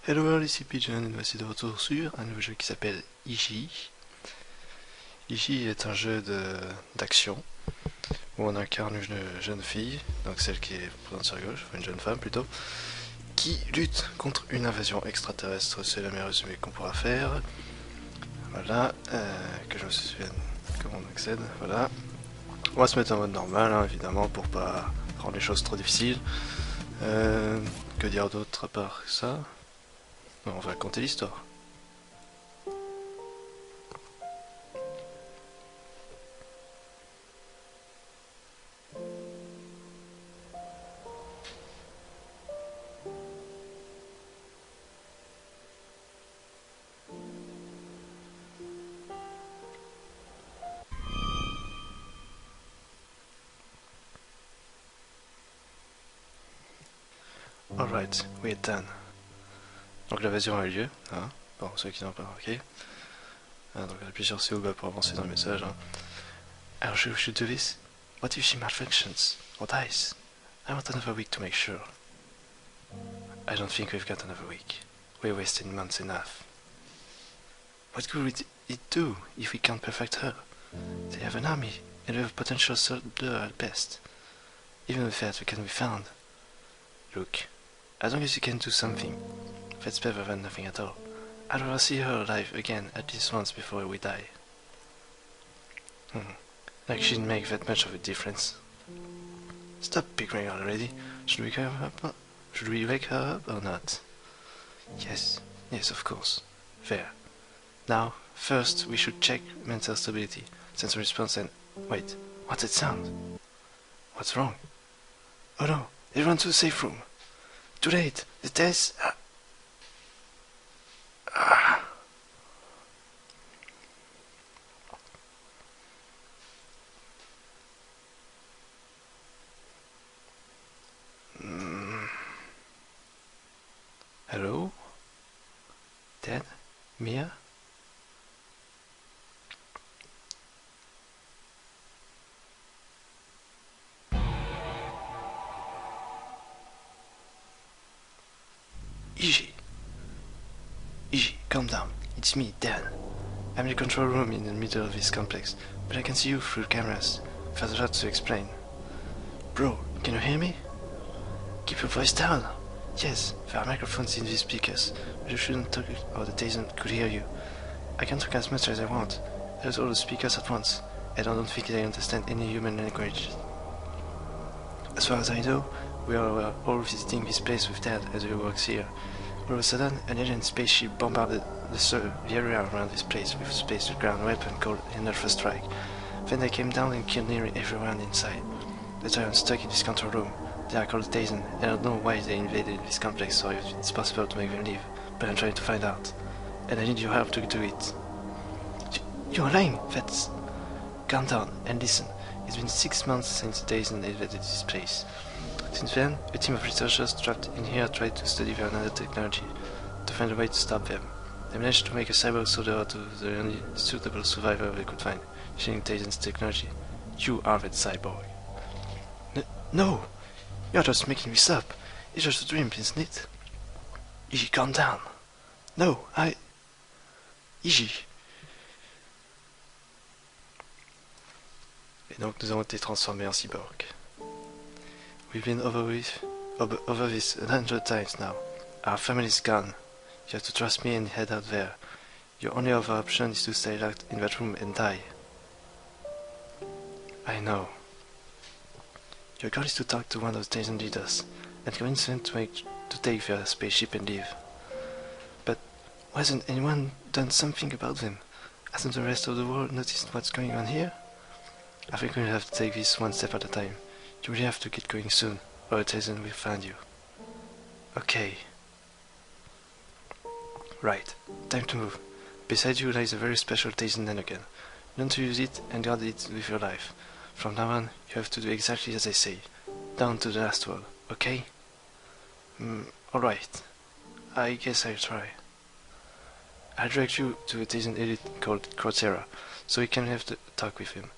Hello world, ici Pigeon et voici de retour sur un nouveau jeu qui s'appelle Iji. Iji est un jeu d'action où on incarne une jeune fille, donc celle qui est présente sur la gauche, enfin une jeune femme plutôt, qui lutte contre une invasion extraterrestre. C'est le meilleur résumé qu'on pourra faire. Voilà, que je me souvienne comment on accède. Voilà, on va se mettre en mode normal, hein, évidemment, pour pas rendre les choses trop difficiles. Que dire d'autre à part ça? On va raconter l'histoire. Alright, we're done. Donc l'invasion a eu lieu, hein, pour ceux qui n'ont pas remarqué. Donc on appuie sur C ou bas pour avancer dans le message. Hein. Alors should we do this? What if she malfunctions or dies? I want another week to make sure. I don't think we've got another week. We're wasting months enough. What could it do if we can't perfect her? They have an army, and we have potential soldier at best. Even with that, we can be found. Look, as long as you can do something, that's better than nothing at all. I'd rather see her alive again at least once before we die. Like she didn't make that much of a difference. Stop bickering already. Should we wake her up or not? Yes, of course. There. Now, first we should check mental stability, sensory response and... Wait, what's that sound? What's wrong? Oh no, everyone to the safe room. Too late, the test... Hello? Dad? Mia? Iji, calm down. It's me, Dan. I'm in the control room in the middle of this complex, but I can see you through cameras. There's a lot to explain. Bro, can you hear me? Keep your voice down. Yes, there are microphones in these speakers, but you shouldn't talk or the Tyson could hear you. I can talk as much as I want. There's all the speakers at once, and I don't think they understand any human language. As far as I know, we are all visiting this place with Dad as he works here. All of a sudden, an alien spaceship bombarded the area around this place with a space-to-ground weapon called an Alpha Strike. Then they came down and killed nearly everyone inside. That's why I'm stuck in this control room. They are called Tyson, and I don't know why they invaded this complex or if it's possible to make them leave, but I'm trying to find out. And I need your help to do it. You're lying! That's... Calm down and listen. It's been 6 months since Tyson invaded this place. Since then, a team of researchers trapped in here tried to study their nanotechnology, to find a way to stop them. They managed to make a cyber soldier out of the only suitable survivor they could find, using Tyson's technology. You are that cyborg. No! You're just making this up. It's just a dream, isn't it? Iji, calm down. No, Iji. Et donc nous avons été transformés en cyborg. We've been over this 100 times now. Our family's gone. You have to trust me and head out there. Your only other option is to stay locked in that room and die. I know. Your goal is to talk to one of the Tyson leaders and convince them to take their spaceship and leave. But hasn't anyone done something about them? Hasn't the rest of the world noticed what's going on here? I think we'll have to take this one step at a time. You really have to get going soon, or Tyson will find you. Okay. Right, time to move. Beside you lies a very special Tyson nanogun. Learn to use it and guard it with your life. From now on, you have to do exactly as I say. Down to the last word, okay? Alright. I guess I'll try. I'll direct you to a Tyson elite called Cortera, so you can have to talk with him.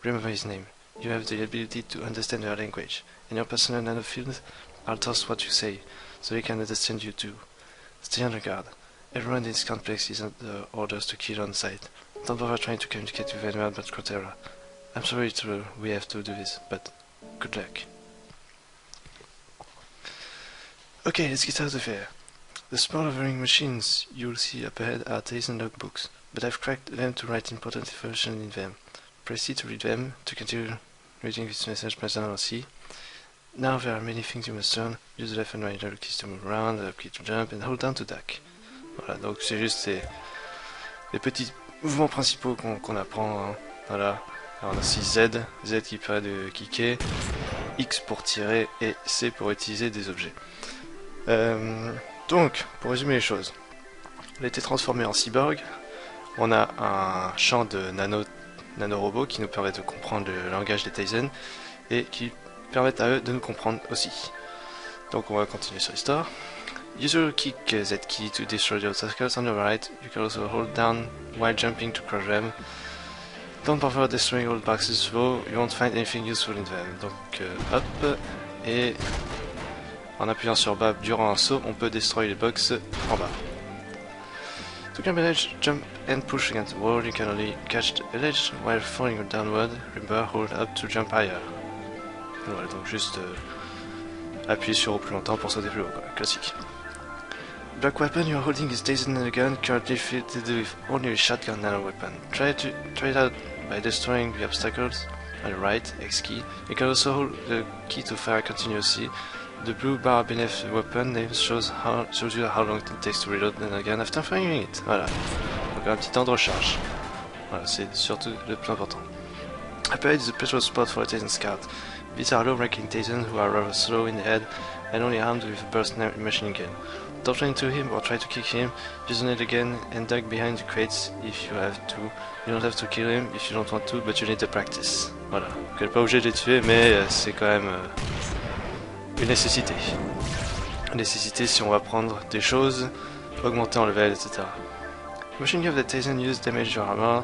Remember his name. You have the ability to understand their language. In your personal nanofield, I'll toss what you say, so he can understand you too. Stay on your guard. Everyone in this complex is under orders to kill on sight. Don't bother trying to communicate with anyone but Cortera. I'm sorry we have to do this, but good luck. Okay, let's get out of here. The small hovering machines you'll see up ahead are Tyson logbooks, but I've cracked them to write important information in them. Press C to read them, to continue reading this message, press down on C. Now there are many things you must learn. Use the left and right arrow keys to move around, the up key to jump, and hold down to duck. Voilà, donc c'est juste les petits mouvements principaux qu'on apprend. Hein. Voilà, alors on a aussi Z qui permet de kicker, X pour tirer et C pour utiliser des objets. Donc, pour résumer les choses, on a été transformé en cyborg, on a un champ de nanorobots qui nous permet de comprendre le langage des Tyson et qui permettent à eux de nous comprendre aussi. Donc on va continuer sur l'histoire. Use your kick Z key to destroy the obstacles on your right. You can also hold down while jumping to crush them. Don't bother destroying all boxes though, you won't find anything useful in them. Donc hop, et en appuyant sur bas durant un saut, on peut destroy les box en bas. To climb a ledge, jump and push against the wall. You can only catch the ledge while falling downward. Remember, hold up to jump higher. Voilà, donc juste appuyer sur O plus longtemps pour sauter plus haut, quoi. Classique. Black weapon you are holding is Tyson gun, currently fitted with only a shotgun nano weapon. Try it out by destroying the obstacles on the right, X key. You can also hold the key to fire continuously. The blue bar beneath the weapon name shows you how long it takes to reload the gun after firing it. Voilà. Donc un petit temps de recharge. Voilà, c'est surtout le plus important. Apparently is a special spot for a Tyson scout. These are low-ranking Tyson who are rather slow in the head and only armed with a burst machine gun. Don't run into him or try to kick him. Use the nail gun and duck behind the crates if you have to. You don't have to kill him if you don't want to, but you need to practice. Voilà. Vous n'êtes pas obligé de les tuer, mais c'est quand même une nécessité. Une nécessité si on va prendre des choses, augmenter en level, etc. Machine gun that Tyson use damage your armor,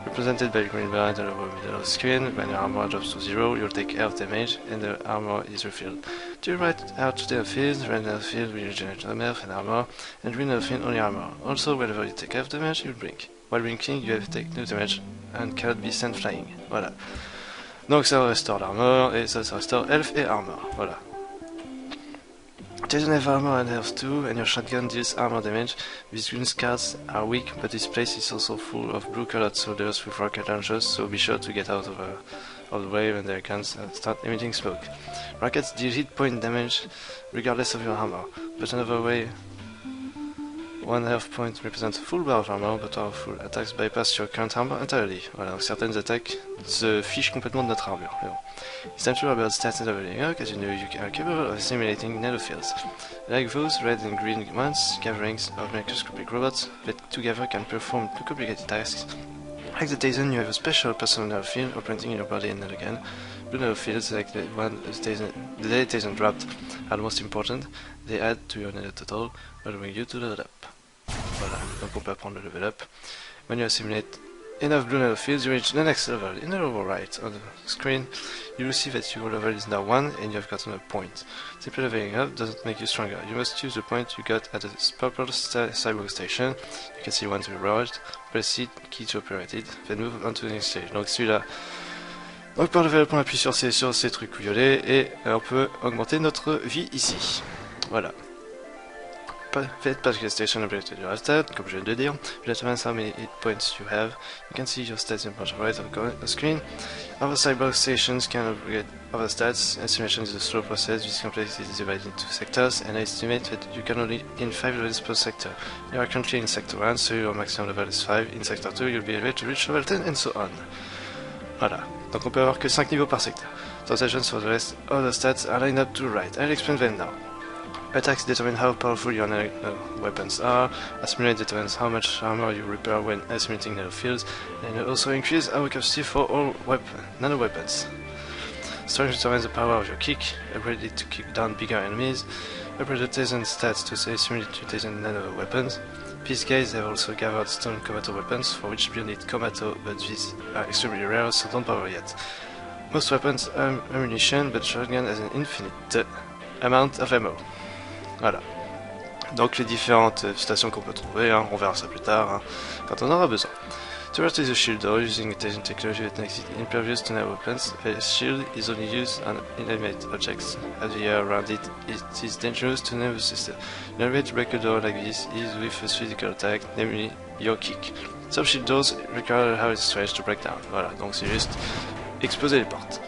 represented by the green bar in the lower middle of the screen. When your armor drops to 0, you'll take half damage and the armor is refilled. To your right out to the field, red field will regenerate health and armor, and green field only armor. Also, whenever you take half damage, you'll blink. While blinking, you have to take no damage and cannot be sent flying. Voilà. Donc ça restaure l'armor et ça restaure health et armor. Voilà. Tyson have armor and health too, and your shotgun deals armor damage. These green scouts are weak, but this place is also full of blue-colored soldiers with rocket launchers, so be sure to get out of the way when their guns start emitting smoke. Rockets deal hit point damage regardless of your armor, but another way, one health point represents a full bar of armor, but powerful attacks bypass your current armor entirely. Voilà, donc certaines attaques se fichent complètement de notre armure. Bon. It's time to worry about stats and leveling up, as you know you are capable of assimilating nanofields. Like those red and green ones, gatherings of microscopic robots that together can perform two complicated tasks. Like the Tyson, you have a special personal nanofield operating in your body and again. Blue nanofields, like the one the day Tyson dropped, are the most important. They add to your nano total, allowing you to level up. Voilà, donc on peut apprendre le level up. When you assimilate enough blue nanofields, you reach the next level. In the lower right on the screen, you will see that your level is now 1 and you have gotten a point. Simply leveling up doesn't make you stronger. You must use the point you got at the purple cyborg station. You can see one to the right. Press C key to operate it, then move on to the next stage. Donc celui-là, on peut level up, on appuie sur ces trucs violets et on peut augmenter notre vie ici. Voilà. Faites pas que la station updated your stat, comme je viens de le dire. You determine how many hit points you have. You can see your stats in the right of the screen. Other cyborg stations can upgrade other stats. Estimation is a slow process. This complexity is divided into sectors, and I estimate that you can only in 5 levels per sector. You are currently in Sector 1, so your maximum level is 5. In Sector 2, you'll be able to reach level 10, and so on. Voilà. Donc on peut avoir que 5 niveaux par secteur. Translations for the rest of the stats are lined up to the right. I'll explain them now. Attacks determine how powerful your weapons are. Assimilate determines how much armor you repair when assimilating nanofields, and it also increase our capacity for all nano weapons. Strength determines the power of your kick, ability to kick down bigger enemies. Upgrade the Tyson stats to assimilate to Tyson nano weapons. These guys have also gathered stone Komato weapons, for which you need Komato, but these are extremely rare, so don't bother yet. Most weapons are ammunition, but shotgun has an infinite amount of ammo. Voilà. Donc les différentes stations qu'on peut trouver, hein, on verra ça plus tard, hein, quand on aura besoin. To rotate the shield door using intelligent technology that makes it impervious to naval weapons, a shield is only used on inanimate objects. As the air around it, it is dangerous to the nervous system. The only way to break a door like this is with a physical attack, namely your kick. Some shield doors require a hard stretch to break down. Voilà, donc c'est juste exploser les portes.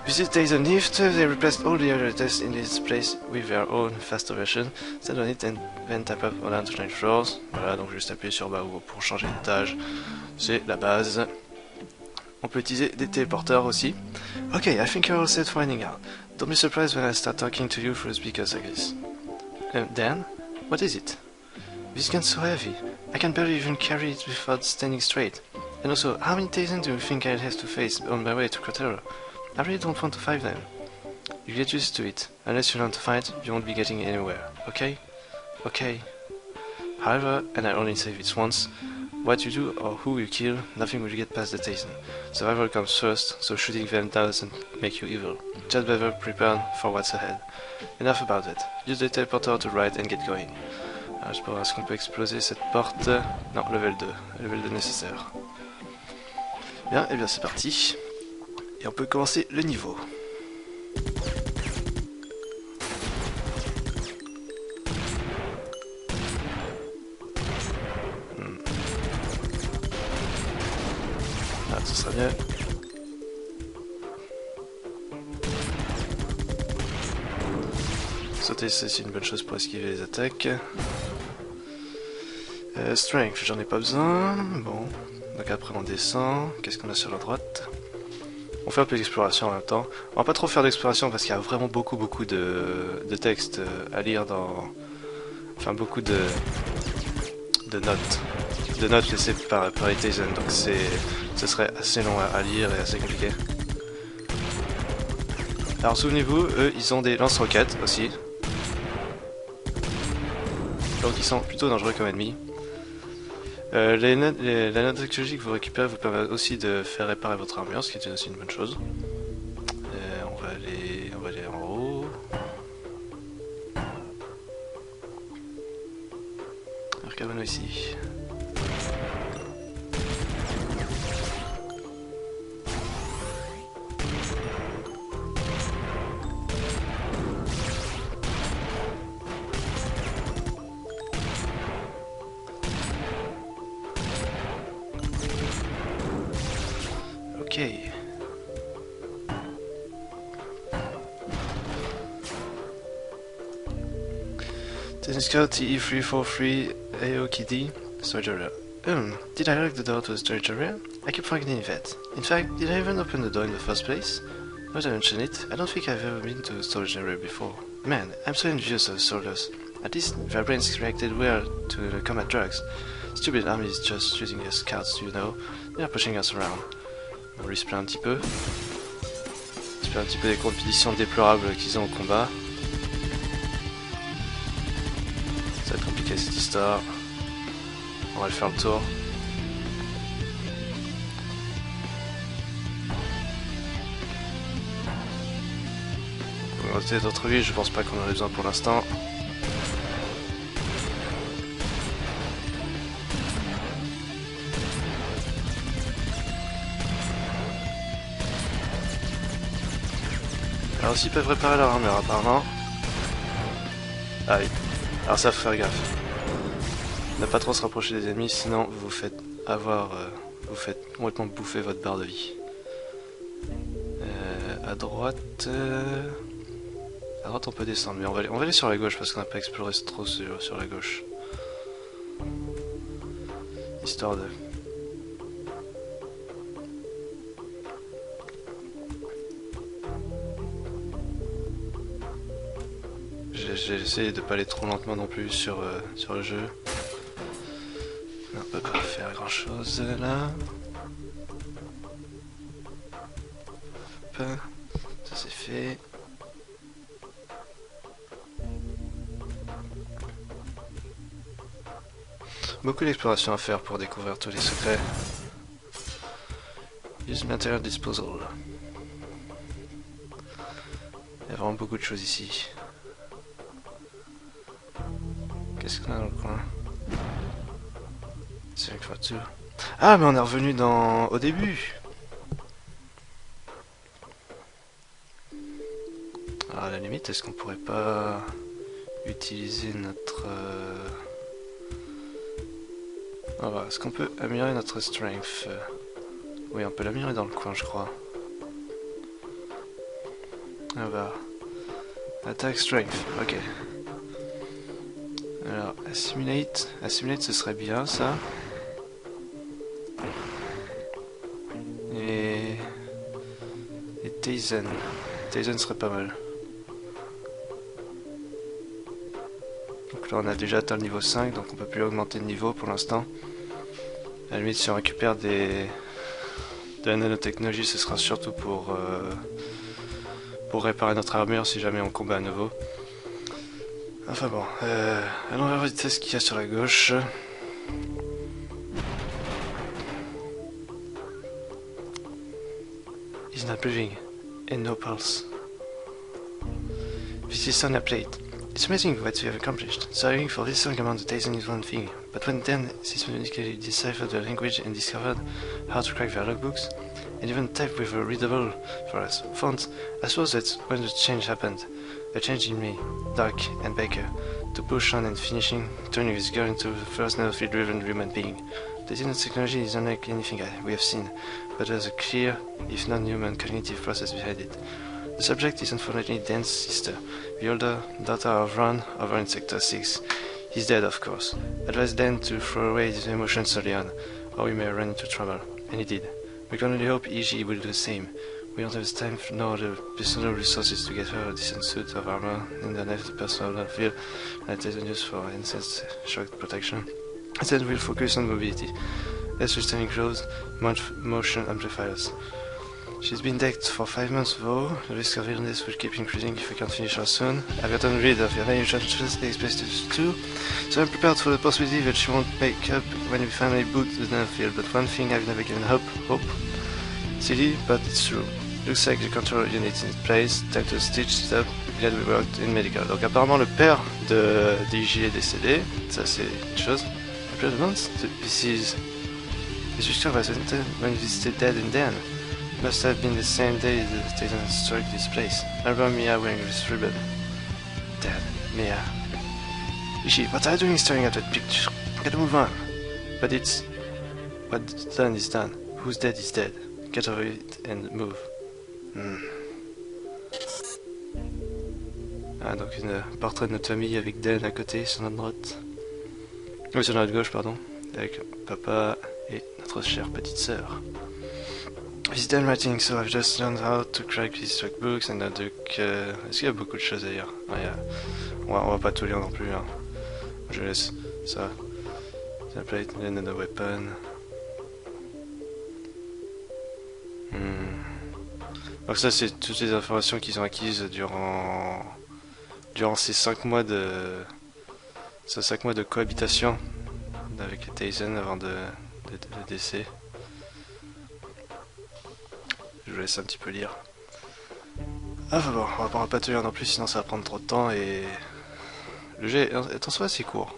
With the Taser lift, they replaced all the other tests in this place with their own faster version. Stand on it and then tap up or down to change floors. Voilà, donc juste appuyer sur bas ou haut pour changer d'étage. C'est la base. On peut utiliser des téléporteurs aussi. Okay, I think you're all set for finding out. Don't be surprised when I start talking to you through the speakers like this. Dan, what is it? This gun's so heavy. I can barely even carry it without standing straight. And also, how many Tasers do you think I'll have to face on my way to Cratera? I really don't want to fight them. You get used to it. Unless you learn to fight, you won't be getting anywhere. Okay? Okay. However, and I only say this once, what you do or who you kill, nothing will get past the Taser. Survival comes first, so shooting them doesn't make you evil. Just better prepare for what's ahead. Enough about it. Use the teleporter to ride and get going. Alors, je peux voir, est-ce qu'on peut exploser cette porte? Non, level 2. Level 2 nécessaire. Bien, et bien c'est parti. Et on peut commencer le niveau. Ah, ce sera mieux. Sauter, c'est une bonne chose pour esquiver les attaques. Strength, j'en ai pas besoin. Bon, donc après on descend. Qu'est-ce qu'on a sur la droite? On fait un peu d'exploration en même temps. On va pas trop faire d'exploration parce qu'il y a vraiment beaucoup de textes à lire dans... Enfin beaucoup de notes. De notes laissées par les Tazen, donc ce serait assez long à lire et assez compliqué. Alors souvenez-vous, eux ils ont des lance-roquettes aussi. Donc ils sont plutôt dangereux comme ennemis. La nanotechnologie que vous récupérez vous permet aussi de faire réparer votre armure, ce qui est aussi une bonne chose. On va aller en haut. Regardons ici. Okay. Secteur TE343 AOKD storage area. Did I lock the door to the storage area? I keep forgetting that. In fact, did I even open the door in the first place? Now that I mention it, I don't think I've ever been to the storage area before. Man, I'm so envious of the soldiers. At least their brains reacted well to the combat drugs. Stupid army is just shooting as scouts, you know. They're pushing us around. On resplay un petit peu. Resplay un petit peu des conditions déplorables qu'ils ont au combat. Ça va être compliqué cette histoire. On va le faire le tour. Pour noter d'autres villes, je pense pas qu'on en ait besoin pour l'instant. Alors s'ils peuvent réparer leur armure apparemment. Ah oui. Alors ça faut faire gaffe. Ne pas trop se rapprocher des ennemis, sinon vous vous faites avoir... vous faites complètement bouffer votre barre de vie. À droite... À droite on peut descendre, mais on va aller sur la gauche parce qu'on n'a pas exploré trop sur la gauche. Histoire de... J'ai essayé de pas aller trop lentement non plus sur le jeu. On peut pas faire grand chose là. Hop, ça c'est fait. Beaucoup d'exploration à faire pour découvrir tous les secrets. Use material disposal. Il y a vraiment beaucoup de choses ici. Qu'est-ce qu'on a dans le coin? C'est fois tout. Ah, mais on est revenu au début. Alors à la limite, est-ce qu'on pourrait pas utiliser notre... voilà. Est-ce qu'on peut améliorer notre strength? Oui, on peut l'améliorer dans le coin, je crois. Ah bah... Attack strength, ok. Alors, assimilate. Assimilate, ce serait bien, ça. Et Tizen. Tizen serait pas mal. Donc là, on a déjà atteint le niveau 5, donc on peut plus augmenter de niveau pour l'instant. À la limite, si on récupère de la nanotechnologie, ce sera surtout pour réparer notre armure si jamais on combat à nouveau. Enfin bon, allons voir vite ce qu'il y a sur la gauche. He's not breathing, and no pulse. This is on a plate. It's amazing what we have accomplished. Solving for this long amount of Tyson is one thing, but when Dan systematically deciphered the language and discovered how to crack their logbooks, and even type with a readable for us font, I suppose that's when the change happened. A change in me, Doc and Baker, to push on and finishing, turning this girl into the first nanotech-driven human being. The internet technology is unlike anything we have seen, but there's a clear, if non-human, cognitive process behind it. The subject is unfortunately Dan's sister, the older daughter of Ron over in Sector 6. He's dead, of course. Advise Dan to throw away his emotions early on, or we may run into trouble. And he did. We can only hope EG will do the same. We don't have the time nor the personal resources to get her a decent suit of armor, and then have the personal field that is used for enhanced shock protection. Instead, we'll focus on mobility. Less restraining clothes, motion amplifiers. She's been decked for 5 months though. The risk of illness will keep increasing if we can't finish her soon. I've gotten rid of your unusual expenses too, so I'm prepared for the possibility that she won't make up when we finally boot the nanofield. But one thing I've never given hope. Silly, but it's true. Looks like the control unit's in place. Time to stitch it up. Glad we worked in medical. Donc apparemment le père de DIJ est décédé. Ça c'est une chose. Après the months, this is... This was when we visited Dad and Dan. Must have been the same day that they destroyed this place. I remember Mia wearing this ribbon. Dad, Mia. Ishi, what are you doing staring at that picture? Gotta move on. But it's... What's done is done. Who's dead is dead. Get over it and move. Ah, donc un portrait de notre famille avec Dan à côté, sur notre droite. Oui, sur notre gauche, pardon. Avec papa et notre chère petite sœur. He's done writing, so I've just learned how to crack these books and est-ce qu'il y a beaucoup de choses à dire? On va pas tout lire non plus, hein. Je laisse ça. The plate, then the weapon. Donc ça, c'est toutes les informations qu'ils ont acquises durant ces 5 mois de cohabitation avec Tyson avant le décès. Je vous laisse un petit peu lire. Ah bah bon, on va pas tout lire non plus, sinon ça va prendre trop de temps et... Le jet est en soi assez court.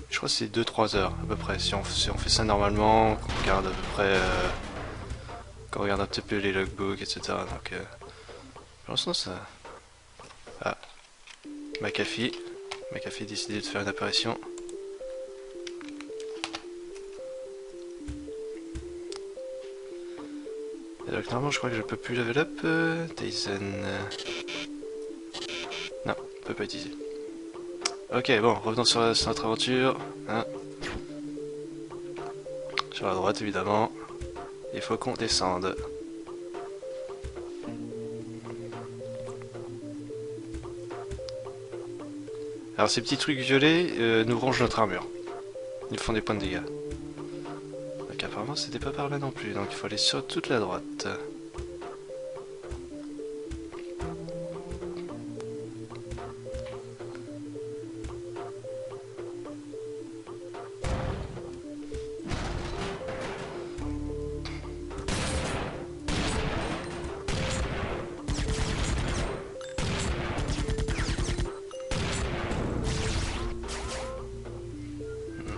Je crois que c'est 2-3 heures à peu près, si on fait ça normalement, qu'on regarde à peu près... qu'on regarde un petit peu les logbooks, etc. Donc... pour l'instant ça... Ah. McAfee a décidé de faire une apparition. Et donc normalement je crois que je peux plus level up Tyson. Non, on peut pas utiliser. Ok, bon, revenons sur notre aventure. Hein. Sur la droite évidemment. Il faut qu'on descende. Alors ces petits trucs violets nous rongent notre armure. Ils font des points de dégâts. Donc apparemment c'était pas par là non plus, donc il faut aller sur toute la droite.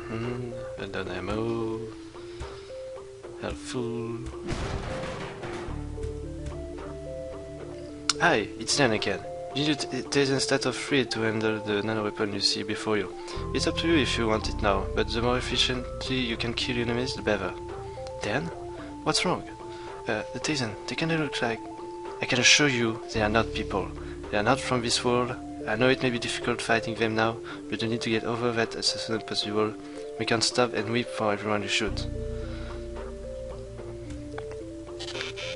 Done ammo. Helpful. Hi, it's Dan again. You need to taste instead of free to handle the nano-weapon you see before you. It's up to you if you want it now, but the more efficiently you can kill enemies, the better. Dan? What's wrong? The Tizen, they kinda look like... I can assure you, they are not people. They are not from this world. I know it may be difficult fighting them now, but you need to get over that as soon as possible. We can't stop and weep for everyone you shoot.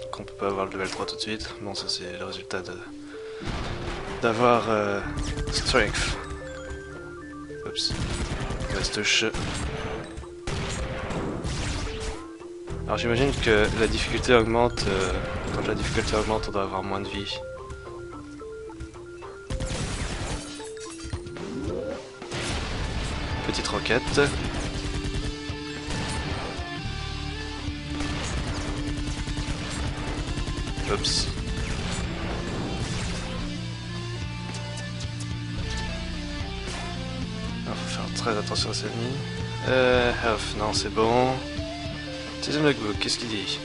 Donc on peut pas avoir le level 3 tout de suite. Bon, ça c'est le résultat de... d'avoir strength. Oups. Reste. Alors j'imagine que la difficulté augmente. Quand la difficulté augmente, on doit avoir moins de vie. Petite roquette. Oups. Il faut faire très attention à ces ennemis. Health, non c'est bon. Deuxième logbook, qu'est-ce qu'il dit?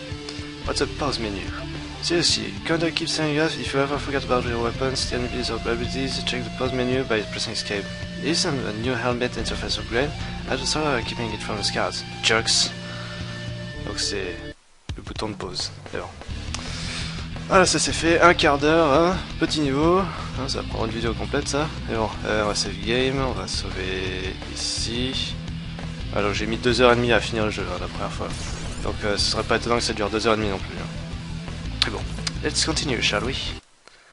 What's a pause menu? Seriously, Commander keeps telling us if you ever forget about your weapons, the abilities or abilities, check the pause menu by pressing escape. Isn't a new helmet interface upgrade? I just saw keeping it from the scouts. Jerks. Donc c'est le bouton de pause. Alors. Voilà, ça c'est fait, un quart d'heure, hein, petit niveau, hein, ça va prendre une vidéo complète ça. Et bon, on va save game, on va sauver ici. Alors j'ai mis 2h30 à finir le jeu hein, la première fois. Donc ce serait pas étonnant que ça dure 2h30 non plus. Hein. Mais bon, let's continue, shall we?